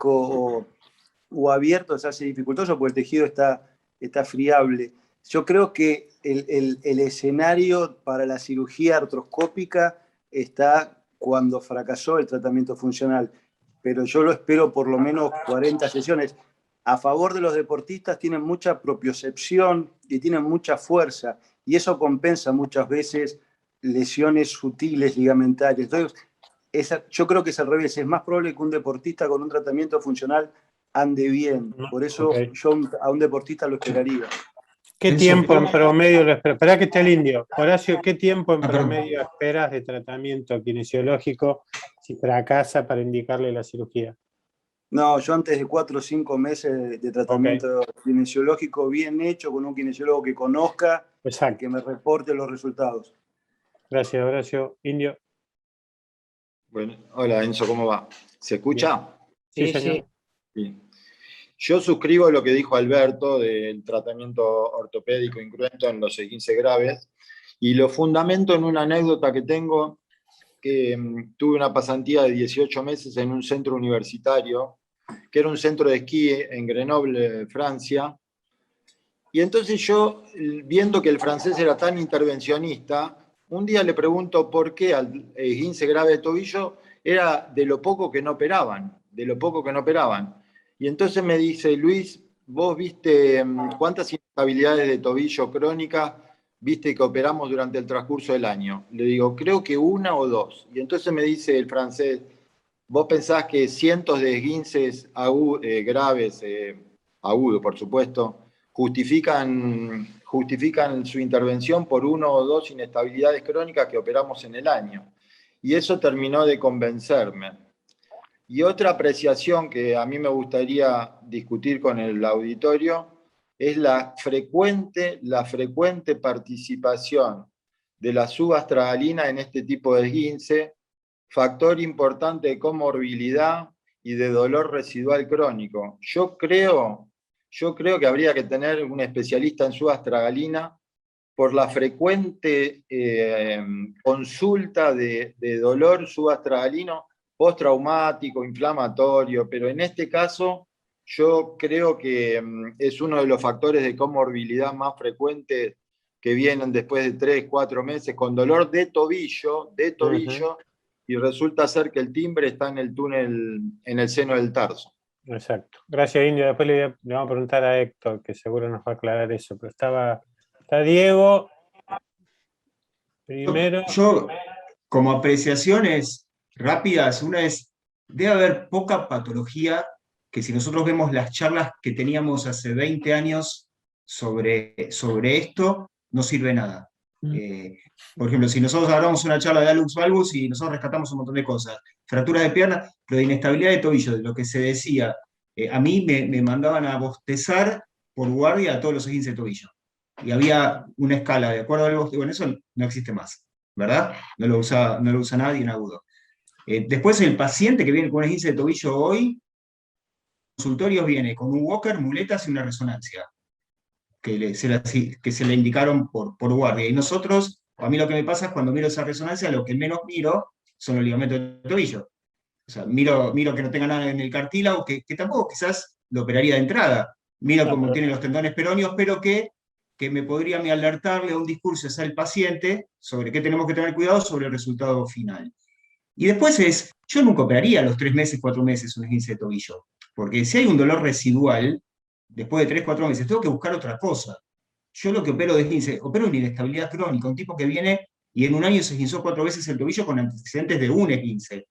ortopédico o abierto se hace dificultoso porque el tejido está friable. Yo creo que el escenario para la cirugía artroscópica está cuando fracasó el tratamiento funcional, pero yo lo espero por lo menos 40 sesiones. A favor de los deportistas tienen mucha propiocepción y tienen mucha fuerza, y eso compensa muchas veces lesiones sutiles ligamentarias. Entonces, yo creo que es al revés, es más probable que un deportista con un tratamiento funcional ande bien. Por eso yo a un deportista lo esperaría. ¿Qué tiempo en promedio lo esperas? Esperá que esté el indio. Horacio, ¿qué tiempo en promedio esperas de tratamiento kinesiológico si fracasa para indicarle la cirugía? No, yo antes de 4 o 5 meses de tratamiento kinesiológico bien hecho, con un kinesiólogo que conozca y que me reporte los resultados. Gracias, Horacio. Indio. Bueno, hola Enzo, ¿cómo va? ¿Se escucha? Sí, señor. Bien. Yo suscribo lo que dijo Alberto del tratamiento ortopédico incruento en los esguinces graves y lo fundamento en una anécdota que tengo, que tuve una pasantía de 18 meses en un centro universitario, que era un centro de esquí en Grenoble, Francia, y entonces yo, viendo que el francés era tan intervencionista, un día le pregunto por qué al esguince grave de tobillo era de lo poco que no operaban, de lo poco que no operaban. Y entonces me dice, Luis, vos viste cuántas inestabilidades de tobillo crónicas viste que operamos durante el transcurso del año. Le digo, creo que 1 o 2. Y entonces me dice el francés, vos pensás que cientos de esguinces graves, agudos por supuesto, justifican su intervención por 1 o 2 inestabilidades crónicas que operamos en el año. Y eso terminó de convencerme. Y otra apreciación que a mí me gustaría discutir con el auditorio es la frecuente participación de la subastragalina en este tipo de esguince, factor importante de comorbilidad y de dolor residual crónico. Yo creo que habría que tener un especialista en subastragalina por la frecuente consulta de dolor subastragalino postraumático, inflamatorio, pero en este caso yo creo que es uno de los factores de comorbilidad más frecuentes que vienen después de 3, 4 meses con dolor de tobillo, y resulta ser que el timbre está en el túnel, en el seno del tarso. Exacto. Gracias, Indio. Después le vamos a preguntar a Héctor, que seguro nos va a aclarar eso. Pero está Diego. Primero. Yo, como apreciaciones rápidas, una es, debe haber poca patología que si nosotros vemos las charlas que teníamos hace 20 años sobre esto, no sirve nada. Por ejemplo, si nosotros agarramos una charla de Alux Valgus y nosotros rescatamos un montón de cosas, fracturas de pierna, pero de inestabilidad de tobillo, de lo que se decía, a mí me mandaban a bostezar por guardia a todos los esguinces de tobillo. Y había una escala, de acuerdo al bostez, bueno, eso no existe más, ¿verdad? No lo usa nadie en agudo. Después el paciente que viene con un esguince de tobillo hoy, consultorios viene con un walker, muletas y una resonancia, que se le indicaron por guardia. Y nosotros, a mí lo que me pasa es cuando miro esa resonancia, lo que menos miro son los ligamentos del tobillo. O sea, miro que no tenga nada en el cartílago, que tampoco quizás lo operaría de entrada. Miro cómo tienen los tendones peroneos, pero que me podría alertarle a un discurso al paciente sobre qué tenemos que tener cuidado sobre el resultado final. Y después yo nunca operaría a los 3 meses, 4 meses un esguince de tobillo, porque si hay un dolor residual, después de 3, 4 meses, tengo que buscar otra cosa. Yo lo que opero de esguince, opero una inestabilidad crónica, un tipo que viene y en un año se esguinzó 4 veces el tobillo con antecedentes de un esguince.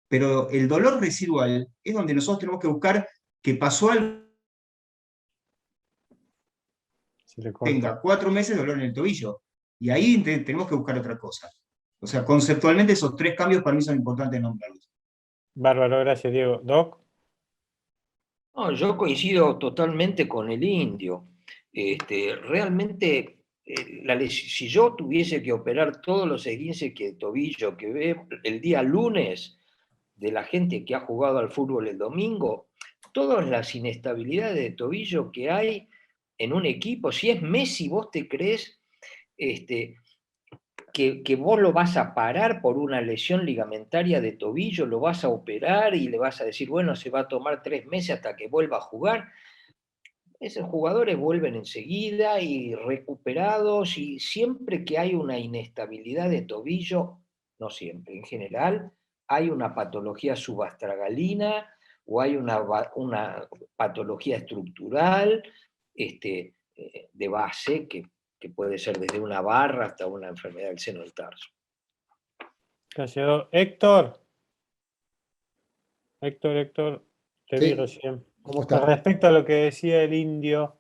Pero el dolor residual es donde nosotros tenemos que buscar que pasó algo, tenga 4 meses de dolor en el tobillo, y ahí tenemos que buscar otra cosa. O sea, conceptualmente esos 3 cambios para mí son importantes nombrarlos. Bárbaro, gracias, Diego. Doc. No, yo coincido totalmente con el indio. Realmente, si yo tuviese que operar todos los esguinces de tobillo que veo el día lunes de la gente que ha jugado al fútbol el domingo, todas las inestabilidades de tobillo que hay en un equipo, si es Messi, vos te crees que que vos lo vas a parar por una lesión ligamentaria de tobillo, lo vas a operar y le vas a decir, bueno, se va a tomar 3 meses hasta que vuelva a jugar. Esos jugadores vuelven enseguida y recuperados, y siempre que hay una inestabilidad de tobillo, no siempre, en general, hay una patología subastragalina o hay una patología estructural de base que puede ser desde una barra hasta una enfermedad del seno del tarso. Gracias. Héctor, te vi recién. ¿Cómo está? Con respecto a lo que decía el indio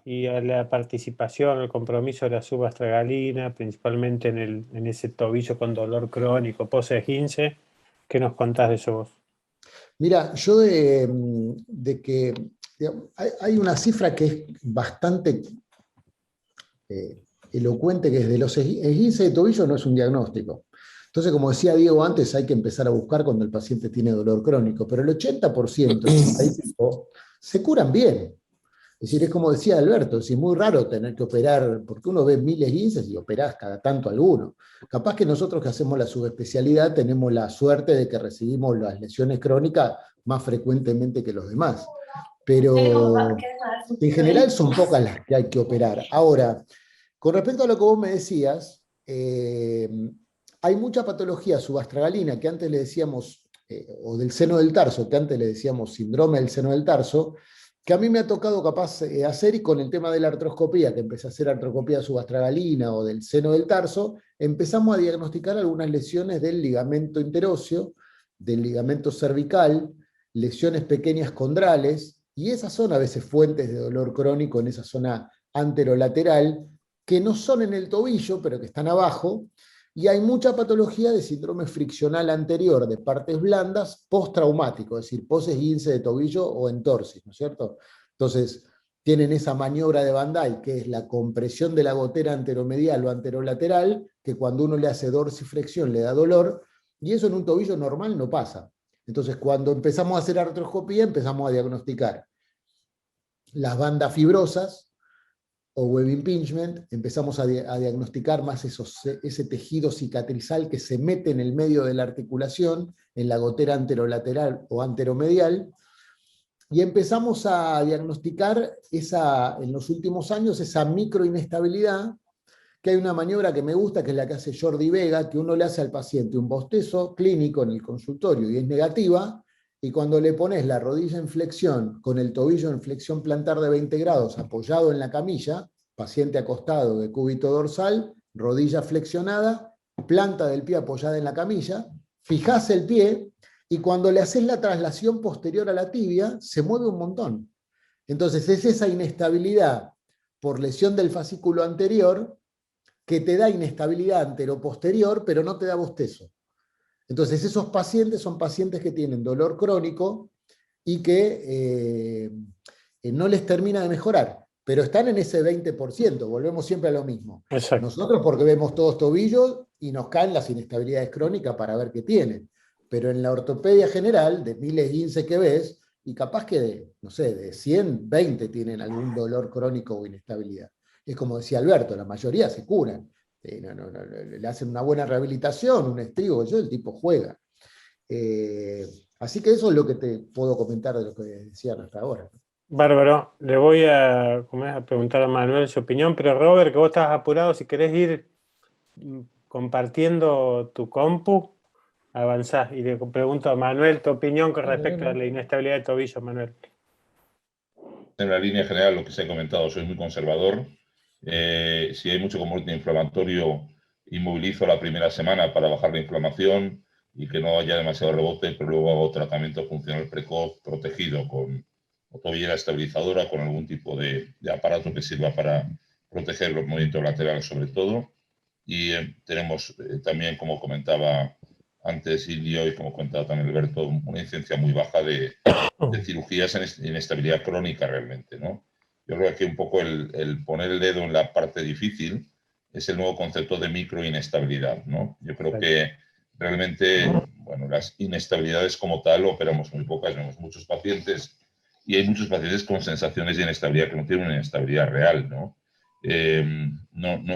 y a la participación, el compromiso de la subastragalina, principalmente en ese tobillo con dolor crónico, post-esguince, ¿qué nos contás de eso vos? Mira, yo de que digamos, hay una cifra que es bastante elocuente, que es de los esguinces de tobillo no es un diagnóstico. Entonces, como decía Diego antes, hay que empezar a buscar cuando el paciente tiene dolor crónico, pero el 80% se curan bien. Es decir, es como decía Alberto, es muy raro tener que operar, porque uno ve 1000 esguinces y operás cada tanto alguno. Capaz que nosotros que hacemos la subespecialidad tenemos la suerte de que recibimos las lesiones crónicas más frecuentemente que los demás. Pero en general son pocas las que hay que operar. Ahora, con respecto a lo que vos me decías, hay mucha patología subastragalina que antes le decíamos, o del seno del tarso, que antes le decíamos síndrome del seno del tarso, que a mí me ha tocado capaz hacer, y con el tema de la artroscopía, que empecé a hacer artroscopía subastragalina o del seno del tarso, empezamos a diagnosticar algunas lesiones del ligamento interóseo, del ligamento cervical, lesiones pequeñas condrales, y esas son a veces fuentes de dolor crónico en esa zona anterolateral, que no son en el tobillo, pero que están abajo, y hay mucha patología de síndrome friccional anterior de partes blandas postraumático, es decir, post-esguince de tobillo o entorsis, ¿no es cierto? Entonces, tienen esa maniobra de Van Dyke, que es la compresión de la gotera anteromedial o anterolateral, que cuando uno le hace dorsiflexión le da dolor, y eso en un tobillo normal no pasa. Entonces, cuando empezamos a hacer artroscopía, empezamos a diagnosticar las bandas fibrosas, o web impingement, empezamos a diagnosticar más ese tejido cicatrizal que se mete en el medio de la articulación, en la gotera anterolateral o anteromedial, y empezamos a diagnosticar en los últimos años esa microinestabilidad, que hay una maniobra que me gusta, que es la que hace Jordi Vega, que uno le hace al paciente un bostezo clínico en el consultorio y es negativa, y cuando le pones la rodilla en flexión, con el tobillo en flexión plantar de 20 grados, apoyado en la camilla, paciente acostado de cúbito dorsal, rodilla flexionada, planta del pie apoyada en la camilla, fijás el pie, y cuando le haces la traslación posterior a la tibia, se mueve un montón. Entonces es esa inestabilidad por lesión del fascículo anterior que te da inestabilidad anteroposterior, pero no te da bostezo. Entonces esos pacientes son pacientes que tienen dolor crónico y que no les termina de mejorar, pero están en ese 20%, volvemos siempre a lo mismo. Exacto. Nosotros porque vemos todos tobillos y nos caen las inestabilidades crónicas para ver qué tienen, pero en la ortopedia general, de 1000 esguinces que ves, y capaz que de 100, 20 tienen algún dolor crónico o inestabilidad. Es como decía Alberto, la mayoría se curan. Le hacen una buena rehabilitación, un estribo, el tipo juega. Así que eso es lo que te puedo comentar de lo que decían hasta ahora. Bárbaro, le voy a preguntar a Manuel su opinión, pero Robert, que vos estás apurado, si querés ir compartiendo tu compu, avanzás. Y le pregunto a Manuel tu opinión con respecto a la inestabilidad de tobillo, Manuel. En la línea general, lo que se ha comentado, soy muy conservador. Si hay mucho componente inflamatorio, inmovilizo la primera semana para bajar la inflamación y que no haya demasiado rebote, pero luego hago tratamiento funcional precoz protegido con tobillera estabilizadora, con algún tipo de aparato que sirva para proteger los movimientos laterales sobre todo. Y tenemos también, como comentaba antes Ilio y como comentaba también Alberto, una incidencia muy baja de cirugías en inestabilidad crónica realmente, ¿no? Yo creo que un poco el poner el dedo en la parte difícil es el nuevo concepto de microinestabilidad, ¿no? Yo creo que realmente, bueno, las inestabilidades como tal operamos muy pocas, vemos muchos pacientes y hay muchos pacientes con sensaciones de inestabilidad que no tienen una inestabilidad real, ¿no?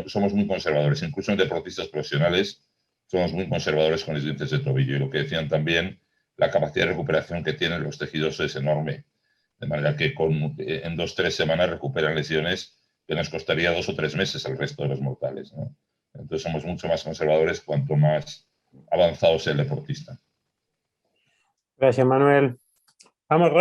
somos muy conservadores, incluso en deportistas profesionales somos muy conservadores con esguinces de tobillo, y lo que decían también, la capacidad de recuperación que tienen los tejidos es enorme, de manera que en 2 o 3 semanas recuperan lesiones que nos costaría 2 o 3 meses al resto de los mortales, ¿no? Entonces somos mucho más conservadores cuanto más avanzado sea el deportista. Gracias, Manuel. Vamos.